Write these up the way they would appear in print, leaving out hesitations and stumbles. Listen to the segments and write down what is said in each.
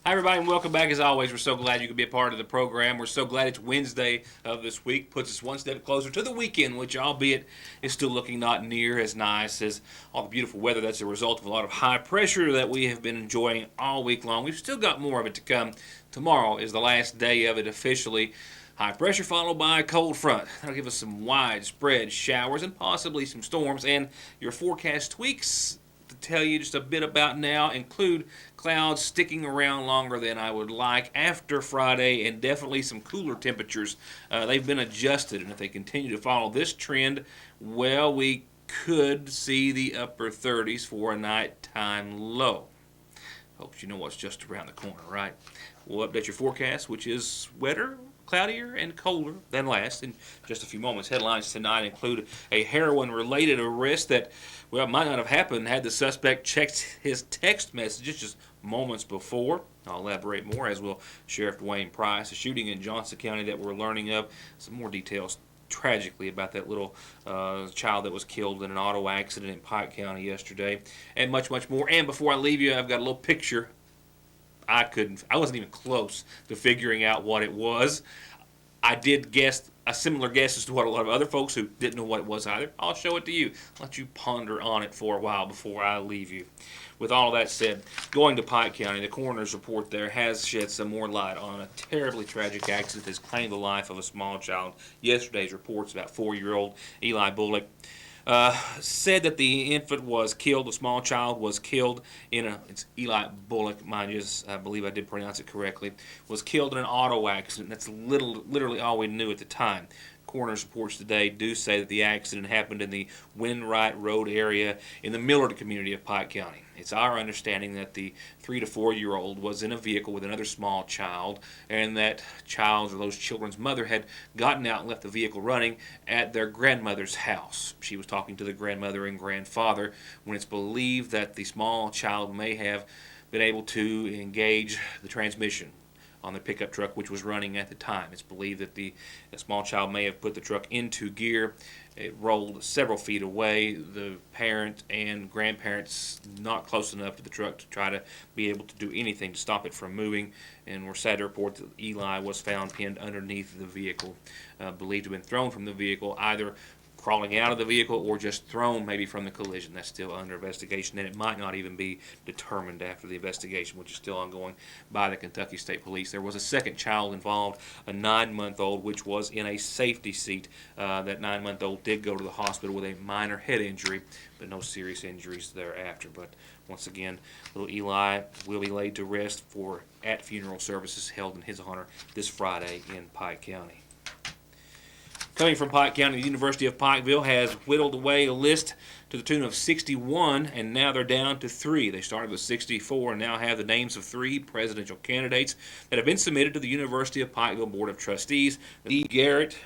Hi, everybody, and welcome back. As always, we're so glad you could be a part of the program. We're so glad it's Wednesday of this week. Puts us one step closer to the weekend, which, albeit, is still looking not near as nice as all the beautiful weather that's a result of a lot of high pressure that we have been enjoying all week long. We've still got more of it to come. Tomorrow is the last day of it officially. High pressure followed by a cold front. That'll give us some widespread showers and possibly some storms. And your forecast tweaks to tell you just a bit about now include clouds sticking around longer than I would like after Friday, and definitely some cooler temperatures. They've been adjusted, and if they continue to follow this trend, well, we could see the upper 30s for a nighttime low. Folks, you know what's just around the corner, right? We'll update your forecast, which is wetter, cloudier, and colder than last in just a few moments. Headlines tonight include a heroin-related arrest that, well, might not have happened had the suspect checked his text messages just moments before. I'll elaborate more, as will Sheriff Dwayne Price. A shooting in Johnson County that we're learning of. Some more details tragically about that little child that was killed in an auto accident in Pike County yesterday, and much, much more. And before I leave you, I've got a little picture. I wasn't even close to figuring out what it was. I did guess a similar guess as to what a lot of other folks who didn't know what it was either. I'll show it to you. Let you ponder on it for a while before I leave you. With all that said, going to Pike County, the coroner's report there has shed some more light on a terribly tragic accident that has claimed the life of a small child. Yesterday's reports about 4-year-old Eli Bullock said that the infant was killed, the small child was killed it's Eli Bullock, mind you, I believe I did pronounce it correctly, was killed in an auto accident. That's literally all we knew at the time. Coroner's reports today do say that the accident happened in the Windwright Road area in the Millard community of Pike County. It's our understanding that the 3 to 4-year-old was in a vehicle with another small child, and that child or those children's mother had gotten out and left the vehicle running at their grandmother's house. She was talking to the grandmother and grandfather when it's believed that the small child may have been able to engage the transmission on the pickup truck, which was running at the time. It's believed that the small child may have put the truck into gear. It rolled several feet away. The parent and grandparents not close enough to the truck to try to be able to do anything to stop it from moving, and we're sad to report that Eli was found pinned underneath the vehicle, believed to have been thrown from the vehicle, either crawling out of the vehicle or just thrown maybe from the collision. That's still under investigation, and it might not even be determined after the investigation, which is still ongoing by the Kentucky State Police. There was a second child involved, a 9-month-old, which was in a safety seat. That 9-month-old did go to the hospital with a minor head injury, but no serious injuries thereafter. But once again, little Eli will be laid to rest at funeral services held in his honor this Friday in Pike County. Coming from Pike County, the University of Pikeville has whittled away a list to the tune of 61, and now they're down to 3. They started with 64 and now have the names of 3 presidential candidates that have been submitted to the University of Pikeville Board of Trustees. Lee Garrett,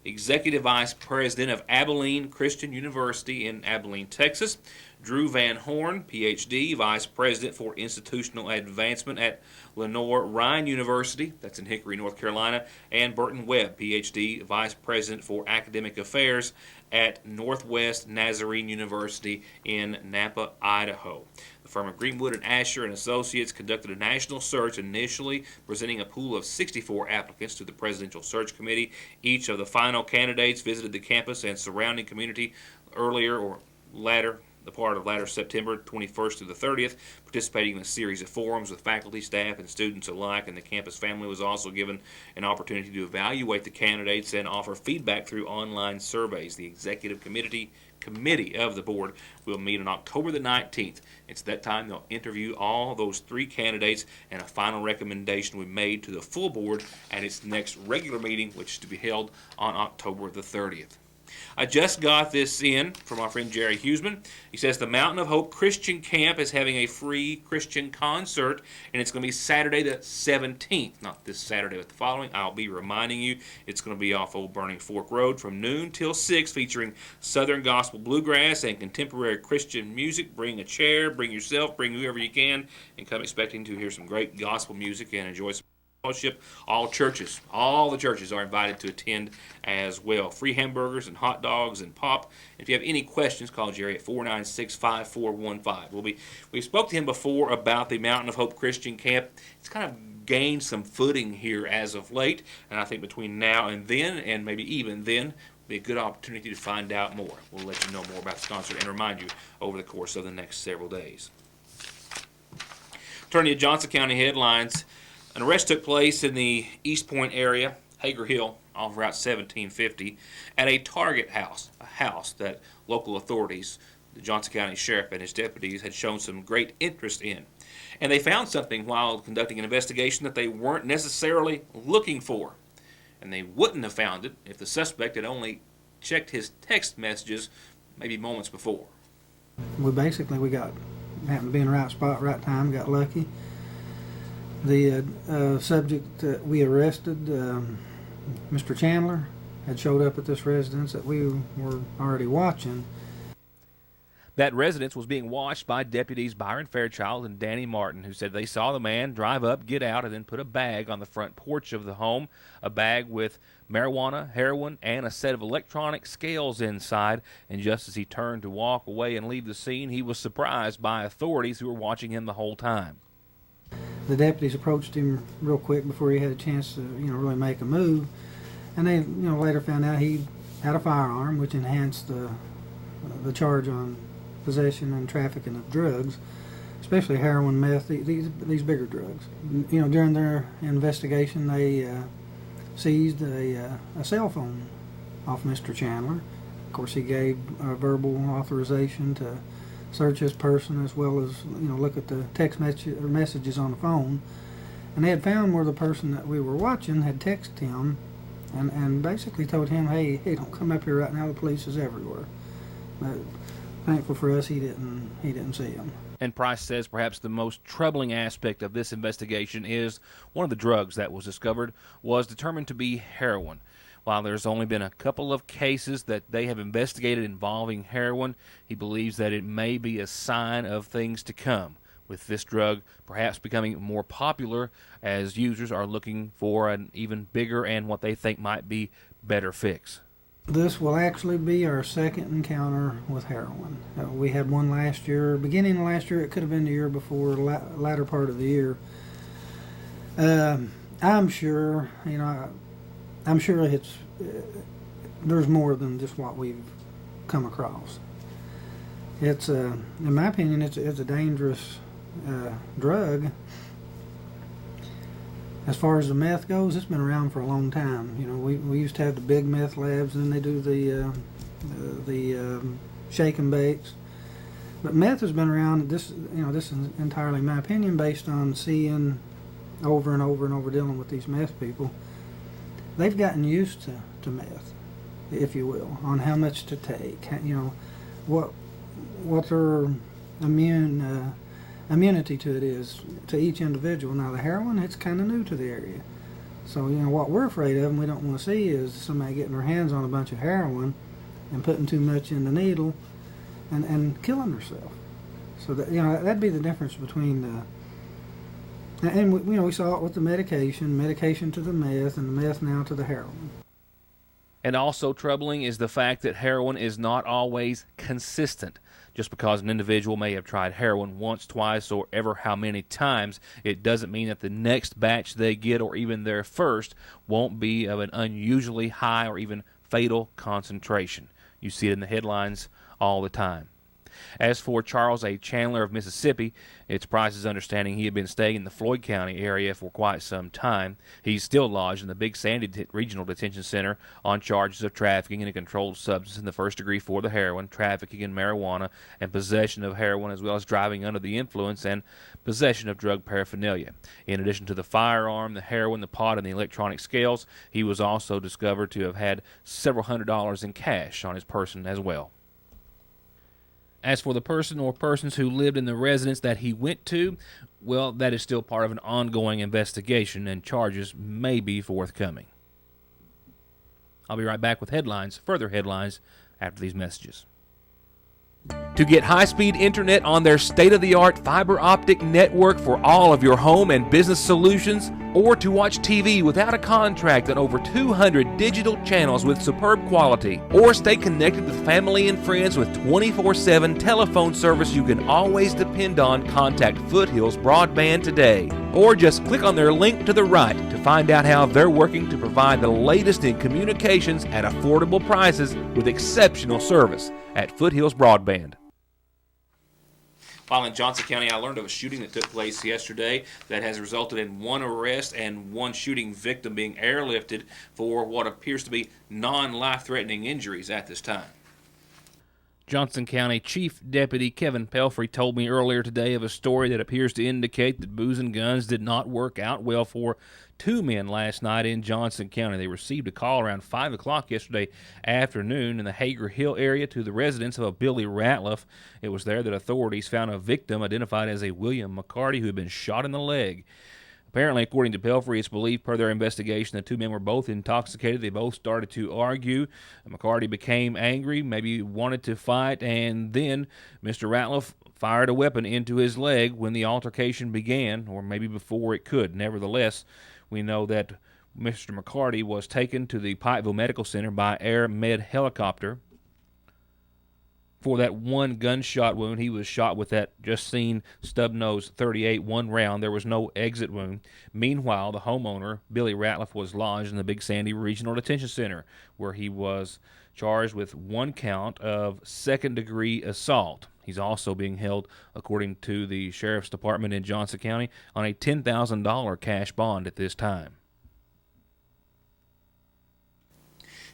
Executive Vice President of Abilene Christian University in Abilene, Texas. Drew Van Horn, Ph.D., Vice President for Institutional Advancement at Lenoir-Rhyne University, that's in Hickory, North Carolina, and Burton Webb, Ph.D., Vice President for Academic Affairs at Northwest Nazarene University in Nampa, Idaho. The firm of Greenwood and Asher and Associates conducted a national search, initially presenting a pool of 64 applicants to the Presidential Search Committee. Each of the final candidates visited the campus and surrounding community the part of latter September 21st through the 30th, participating in a series of forums with faculty, staff, and students alike, and the campus family was also given an opportunity to evaluate the candidates and offer feedback through online surveys. The executive committee of the board will meet on October the 19th. It's that time they'll interview all those 3 candidates, and a final recommendation will be made to the full board at its next regular meeting, which is to be held on October the 30th. I just got this in from our friend Jerry Huseman. He says the Mountain of Hope Christian Camp is having a free Christian concert, and it's going to be Saturday the 17th. Not this Saturday, but the following. I'll be reminding you, it's going to be off Old Burning Fork Road from noon till 6, featuring Southern Gospel Bluegrass and contemporary Christian music. Bring a chair, bring yourself, bring whoever you can, and come expecting to hear some great gospel music and enjoy some Fellowship. All the churches are invited to attend as well. Free hamburgers and hot dogs and pop. If you have any questions, call Jerry at 496-5415. We spoke to him before about the Mountain of Hope Christian Camp. It's kind of gained some footing here as of late, and I think between now and then, and maybe even then, be a good opportunity to find out more. We'll let you know more about this concert and remind you over the course of the next several days. Turning to Johnson County headlines, an arrest took place in the East Point area, Hager Hill, off Route 1750, at a Target house, a house that local authorities, the Johnson County Sheriff and his deputies, had shown some great interest in. And they found something while conducting an investigation that they weren't necessarily looking for. And they wouldn't have found it if the suspect had only checked his text messages maybe moments before. We happened to be in the right spot, right time, got lucky. The subject that we arrested, Mr. Chandler, had showed up at this residence that we were already watching. That residence was being watched by deputies Byron Fairchild and Danny Martin, who said they saw the man drive up, get out, and then put a bag on the front porch of the home, a bag with marijuana, heroin, and a set of electronic scales inside. And just as he turned to walk away and leave the scene, he was surprised by authorities who were watching him the whole time. The deputies approached him real quick before he had a chance to, really make a move. And they, later found out he had a firearm, which enhanced the charge on possession and trafficking of drugs, especially heroin, meth, these bigger drugs. During their investigation, they seized a cell phone off Mr. Chandler. Of course, he gave a verbal authorization to search his person as well as look at the text messages on the phone. And they had found where the person that we were watching had texted him and basically told him, hey, don't come up here right now, the police is everywhere. But thankful for us, he didn't see him. And Price says perhaps the most troubling aspect of this investigation is one of the drugs that was discovered was determined to be heroin. While there's only been a couple of cases that they have investigated involving heroin, he believes that it may be a sign of things to come, with this drug perhaps becoming more popular as users are looking for an even bigger and what they think might be better fix. This will actually be our second encounter with heroin. We had one last year, beginning of last year. It could have been the year before, latter part of the year. I'm sure, it's there's more than just what we've come across. It's, in my opinion, it's a dangerous drug. As far as the meth goes, it's been around for a long time. We used to have the big meth labs, and then they do the shake and bakes. But meth has been around. This is entirely my opinion, based on seeing over and over and over dealing with these meth people. They've gotten used to meth, if you will, on how much to take. What their immunity to it is to each individual. Now the heroin, it's kind of new to the area, so what we're afraid of and we don't want to see is somebody getting their hands on a bunch of heroin and putting too much in the needle and killing themselves. So that that'd be the difference between we saw it with the medication to the meth, and the meth now to the heroin. And also troubling is the fact that heroin is not always consistent. Just because an individual may have tried heroin once, twice, or ever how many times, it doesn't mean that the next batch they get, or even their first, won't be of an unusually high or even fatal concentration. You see it in the headlines all the time. As for Charles A. Chandler of Mississippi, it's Price's understanding he had been staying in the Floyd County area for quite some time. He's still lodged in the Big Sandy Regional Detention Center on charges of trafficking in a controlled substance in the first degree for the heroin, trafficking in marijuana, and possession of heroin, as well as driving under the influence and possession of drug paraphernalia. In addition to the firearm, the heroin, the pot, and the electronic scales, he was also discovered to have had several $100s in cash on his person as well. As for the person or persons who lived in the residence that he went to, well, that is still part of an ongoing investigation, and charges may be forthcoming. I'll be right back with further headlines, after these messages. To get high-speed internet on their state-of-the-art fiber optic network for all of your home and business solutions, or to watch TV without a contract on over 200 digital channels with superb quality, or stay connected with family and friends with 24/7 telephone service you can always depend on, contact Foothills Broadband today. Or just click on their link to the right to find out how they're working to provide the latest in communications at affordable prices with exceptional service at Foothills Broadband. While in Johnson County, I learned of a shooting that took place yesterday that has resulted in one arrest and one shooting victim being airlifted for what appears to be non-life-threatening injuries at this time. Johnson County Chief Deputy Kevin Pelfrey told me earlier today of a story that appears to indicate that booze and guns did not work out well for two men last night in Johnson County. They received a call around 5 o'clock yesterday afternoon in the Hager Hill area to the residence of a Billy Ratliff. It was there that authorities found a victim identified as a William McCarty who had been shot in the leg. Apparently, according to Pelfrey, it's believed per their investigation the two men were both intoxicated. They both started to argue. McCarty became angry, maybe wanted to fight, and then Mr. Ratliff fired a weapon into his leg when the altercation began, or maybe before it could. Nevertheless, we know that Mr. McCarty was taken to the Pikeville Medical Center by Air Med helicopter. For that one gunshot wound, he was shot with that just seen stub-nose .38, one round. There was no exit wound. Meanwhile, the homeowner, Billy Ratliff, was lodged in the Big Sandy Regional Detention Center, where he was charged with one count of second-degree assault. He's also being held, according to the Sheriff's Department in Johnson County, on a $10,000 cash bond at this time.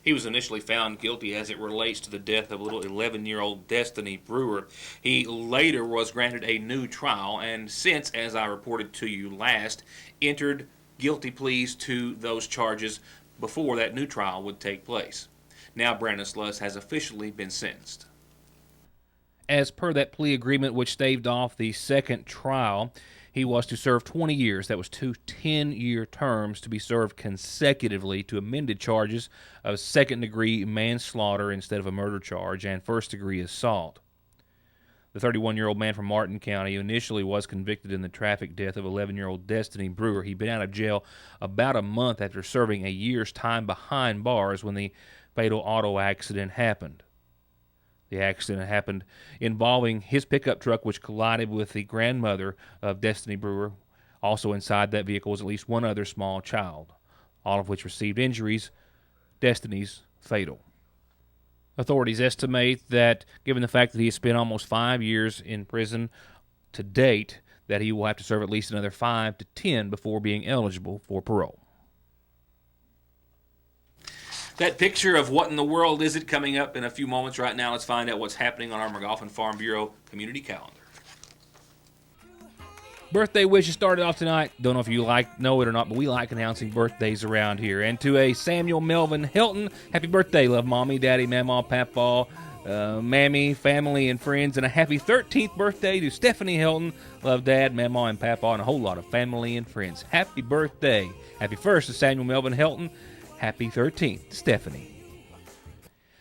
He was initially found guilty as it relates to the death of little 11-year-old Destiny Brewer. He later was granted a new trial and since, as I reported to you last, entered guilty pleas to those charges before that new trial would take place. Now Brandon Sluss has officially been sentenced. As per that plea agreement which staved off the second trial, he was to serve 20 years. That was two 10-year terms to be served consecutively to amended charges of second-degree manslaughter instead of a murder charge and first-degree assault. The 31-year-old man from Martin County initially was convicted in the traffic death of 11-year-old Destiny Brewer. He'd been out of jail about a month after serving a year's time behind bars when the fatal auto accident happened. The accident happened involving his pickup truck, which collided with the grandmother of Destiny Brewer. Also inside that vehicle was at least one other small child, all of which received injuries, Destiny's fatal. Authorities estimate that, given the fact that he has spent almost 5 years in prison to date, that he will have to serve at least another 5 to 10 before being eligible for parole. That picture of what in the world is it coming up in a few moments. Right now, let's find out what's happening on our McGoffin Farm Bureau community calendar. Birthday wishes started off tonight. Don't know if you know it or not, but we like announcing birthdays around here. And to a Samuel Melvin Hilton, happy birthday, love mommy, daddy, mama, papa, mammy, family, and friends. And a happy 13th birthday to Stephanie Hilton, love dad, mama, and papa, and a whole lot of family and friends. Happy birthday. Happy 1st to Samuel Melvin Hilton. Happy 13th, Stephanie.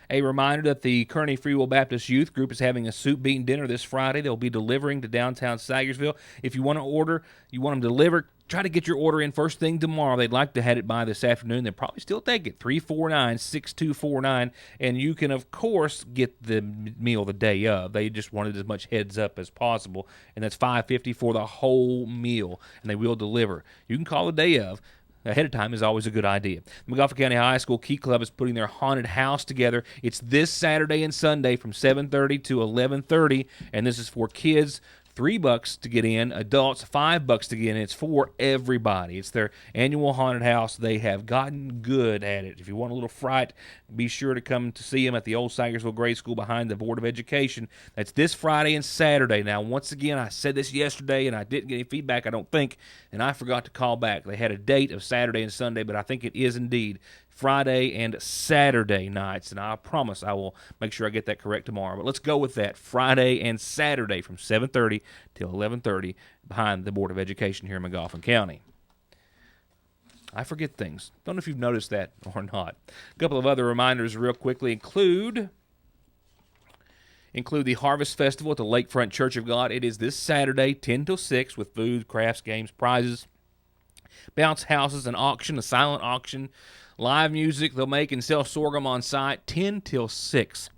A reminder that the Kearney Free Will Baptist Youth Group is having a soup bean dinner this Friday. They'll be delivering to downtown Sagersville. If you want to order, you want them delivered, try to get your order in first thing tomorrow. They'd like to have it by this afternoon. They'll probably still take it, 349-6249. And you can, of course, get the meal the day of. They just wanted as much heads up as possible. And that's $5.50 for the whole meal. And they will deliver. You can call the day of. Ahead of time is always a good idea. The McGoffin County High School Key Club is putting their haunted house together. It's this Saturday and Sunday from 7:30 to 11:30, and this is for kids. $3 to get in, adults $5 to get in. It's for everybody. It's their annual haunted house. They have gotten good at it. If you want a little fright, be sure to come to see them at the old Sagersville Grade School behind the Board of Education. That's this Friday and Saturday. Now, once again, I said this yesterday, and I didn't get any feedback, I don't think, and I forgot to call back. They had a date of Saturday and Sunday, but I think it is indeed Friday and Saturday nights, and I promise I will make sure I get that correct tomorrow. But let's go with that, Friday and Saturday from 7:30 till 11:30 behind the Board of Education here in McGoffin County. I forget things. Don't know if you've noticed that or not. A couple of other reminders real quickly include include the Harvest Festival at the Lakefront Church of God. It is this Saturday, 10 till 6, with food, crafts, games, prizes, bounce houses, an auction, a silent auction, live music. They'll make and sell sorghum on site, 10 till 6.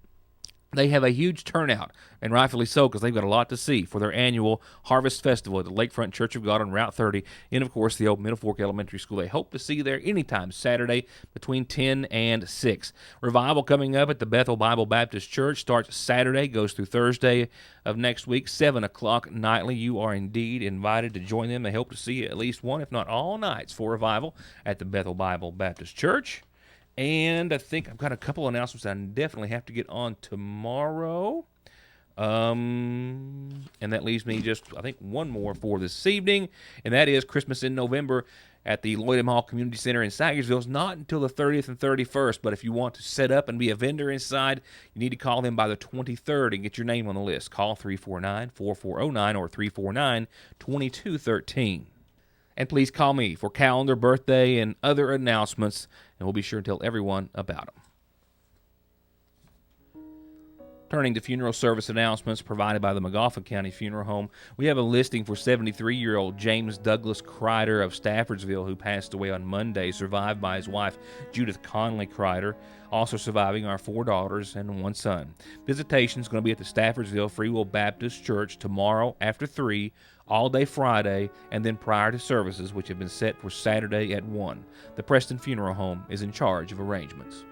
They have a huge turnout, and rightfully so, because they've got a lot to see for their annual Harvest Festival at the Lakefront Church of God on Route 30, and of course the old Middle Fork Elementary School. They hope to see you there anytime Saturday between 10 and 6. Revival coming up at the Bethel Bible Baptist Church starts Saturday, goes through Thursday of next week, 7 o'clock nightly. You are indeed invited to join them. They hope to see you at least one, if not all nights for Revival at the Bethel Bible Baptist Church. And I think I've got a couple announcements I definitely have to get on tomorrow. And that leaves me just, I think, one more for this evening, and that is Christmas in November at the Lloyd M. Hall Community Center in Sagersville. It's not until the 30th and 31st, but if you want to set up and be a vendor inside, you need to call them by the 23rd and get your name on the list. Call 349-4409 or 349-2213. And please call me for calendar, birthday, and other announcements, and we'll be sure to tell everyone about them. Turning to funeral service announcements provided by the Magoffin County Funeral Home, we have a listing for 73-year-old James Douglas Kreider of Staffordsville, who passed away on Monday, survived by his wife, Judith Conley Kreider. Also surviving are 4 daughters and 1 son. Visitation is going to be at the Staffordsville Free Will Baptist Church tomorrow after 3, all day Friday, and then prior to services, which have been set for Saturday at 1. The Preston Funeral Home is in charge of arrangements.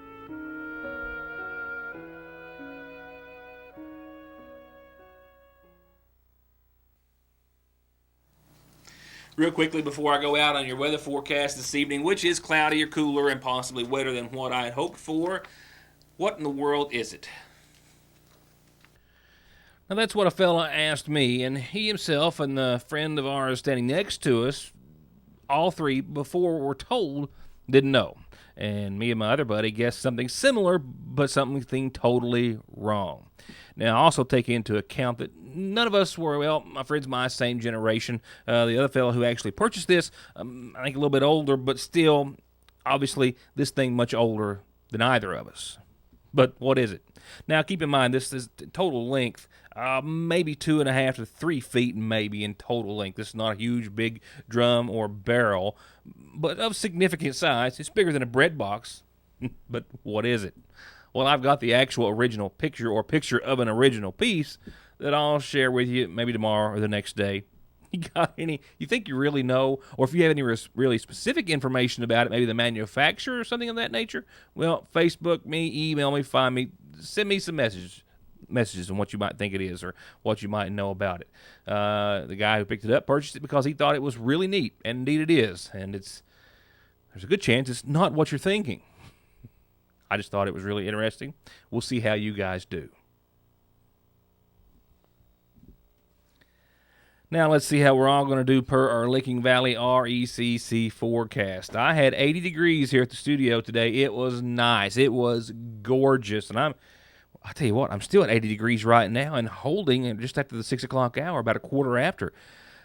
Real quickly before I go out on your weather forecast this evening, which is cloudy or cooler and possibly wetter than what I had hoped for, what in the world is it? Now that's what a fella asked me, and he himself and the friend of ours standing next to us, all three, before we're told, didn't know. And me and my other buddy guessed something similar, but something totally wrong. Now, also take into account that none of us were, well, my friend's my same generation. The other fellow who actually purchased this, I think a little bit older, but still, obviously, this thing much older than either of us. But what is it? Now, keep in mind, this is total length, maybe 2.5 to 3 feet maybe in total length. This is not a huge, big drum or barrel, but of significant size. It's bigger than a bread box. But what is it? Well, I've got the actual original picture or picture of an original piece that I'll share with you maybe tomorrow or the next day. You got any? You think you really know? Or if you have any really specific information about it, maybe the manufacturer or something of that nature? Well, Facebook me, email me, find me, send me some messages on what you might think it is or what you might know about it. The guy who picked it up purchased it because he thought it was really neat, and indeed it is. And there's a good chance it's not what you're thinking. I just thought it was really interesting. We'll see how you guys do. Now let's see how we're all going to do per our Licking Valley RECC forecast. I had 80 degrees here at the studio today. It was nice. It was gorgeous. And I'll tell you what, I'm still at 80 degrees right now and holding just after the 6 o'clock hour, about a quarter after.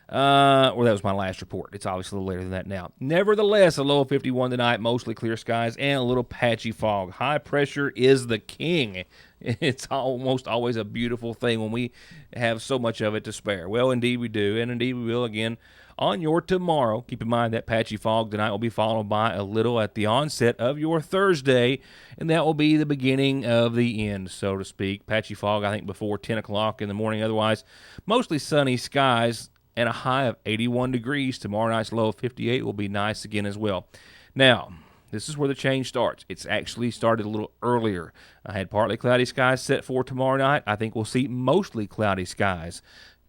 Or that was my last report. It's obviously a little later than that now. Nevertheless, a low of 51 tonight, mostly clear skies, and a little patchy fog. High pressure is the king. It's almost always a beautiful thing when we have so much of it to spare. Well, indeed we do, and indeed we will again on your tomorrow. Keep in mind that patchy fog tonight will be followed by a little at the onset of your Thursday, and that will be the beginning of the end, so to speak. Patchy fog, I think, before 10 o'clock in the morning. Otherwise, mostly sunny skies and a high of 81 degrees. Tomorrow night's low of 58 will be nice again as well. Now, this is where the change starts. It's actually started a little earlier. I had partly cloudy skies set for tomorrow night. I think we'll see mostly cloudy skies.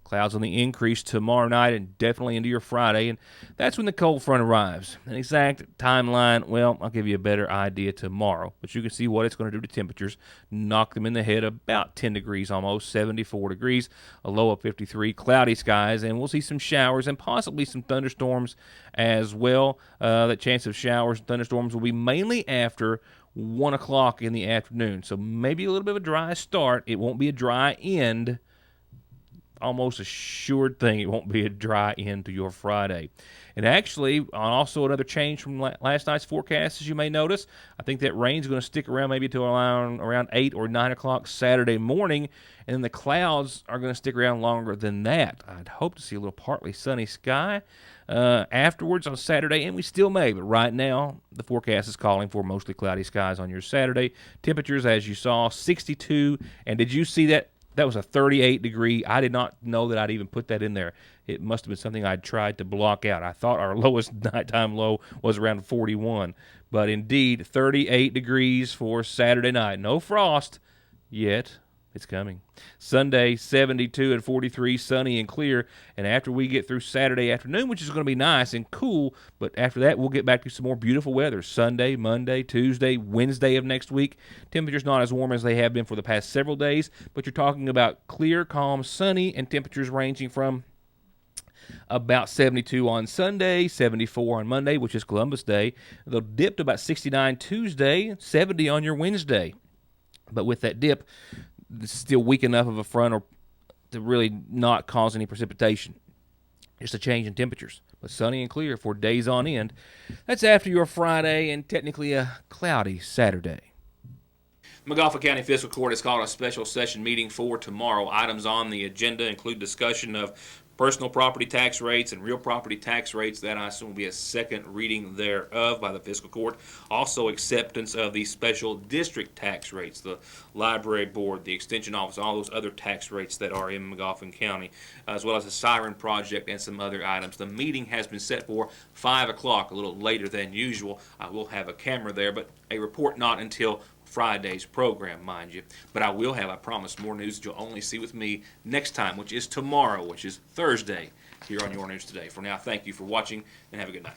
Clouds on the increase tomorrow night and definitely into your Friday, and that's when the cold front arrives. An exact timeline, well, I'll give you a better idea tomorrow, but you can see what it's going to do to temperatures. Knock them in the head about 10 degrees almost, 74 degrees, a low of 53, cloudy skies, and we'll see some showers and possibly some thunderstorms as well. The chance of showers and thunderstorms will be mainly after 1 o'clock in the afternoon, so maybe a little bit of a dry start. It won't be a dry end, almost assured thing it won't be a dry end to your Friday. And actually, also another change from last night's forecast, as you may notice, I think that rain's going to stick around maybe till around 8 or 9 o'clock Saturday morning, and then the clouds are going to stick around longer than that. I'd hope to see a little partly sunny sky afterwards on Saturday, and we still may, but right now the forecast is calling for mostly cloudy skies on your Saturday. Temperatures, as you saw, 62, and did you see that? That was a 38 degree. I did not know that I'd even put that in there. It must have been something I'd tried to block out. I thought our lowest nighttime low was around 41. But indeed, 38 degrees for Saturday night. No frost yet. It's coming. Sunday, 72 and 43, sunny and clear. And after we get through Saturday afternoon, which is going to be nice and cool, but after that, we'll get back to some more beautiful weather. Sunday, Monday, Tuesday, Wednesday of next week. Temperatures not as warm as they have been for the past several days, but you're talking about clear, calm, sunny, and temperatures ranging from about 72 on Sunday, 74 on Monday, which is Columbus Day. They'll dip to about 69 Tuesday, 70 on your Wednesday. But with that dip, it's still weak enough of a front to really not cause any precipitation. Just a change in temperatures. But sunny and clear for days on end. That's after your Friday and technically a cloudy Saturday. Montgomery County Fiscal Court has called a special session meeting for tomorrow. Items on the agenda include discussion of personal property tax rates and real property tax rates. That I assume will be a second reading thereof by the fiscal court. Also acceptance of the special district tax rates, the library board, the extension office, all those other tax rates that are in McGoffin County, as well as the siren project and some other items. The meeting has been set for 5 o'clock, a little later than usual. I will have a camera there, but a report not until Friday's program, mind you. But I will have, I promise, more news that you'll only see with me next time, which is tomorrow, which is Thursday, here on Your News Today. For now, thank you for watching, and have a good night.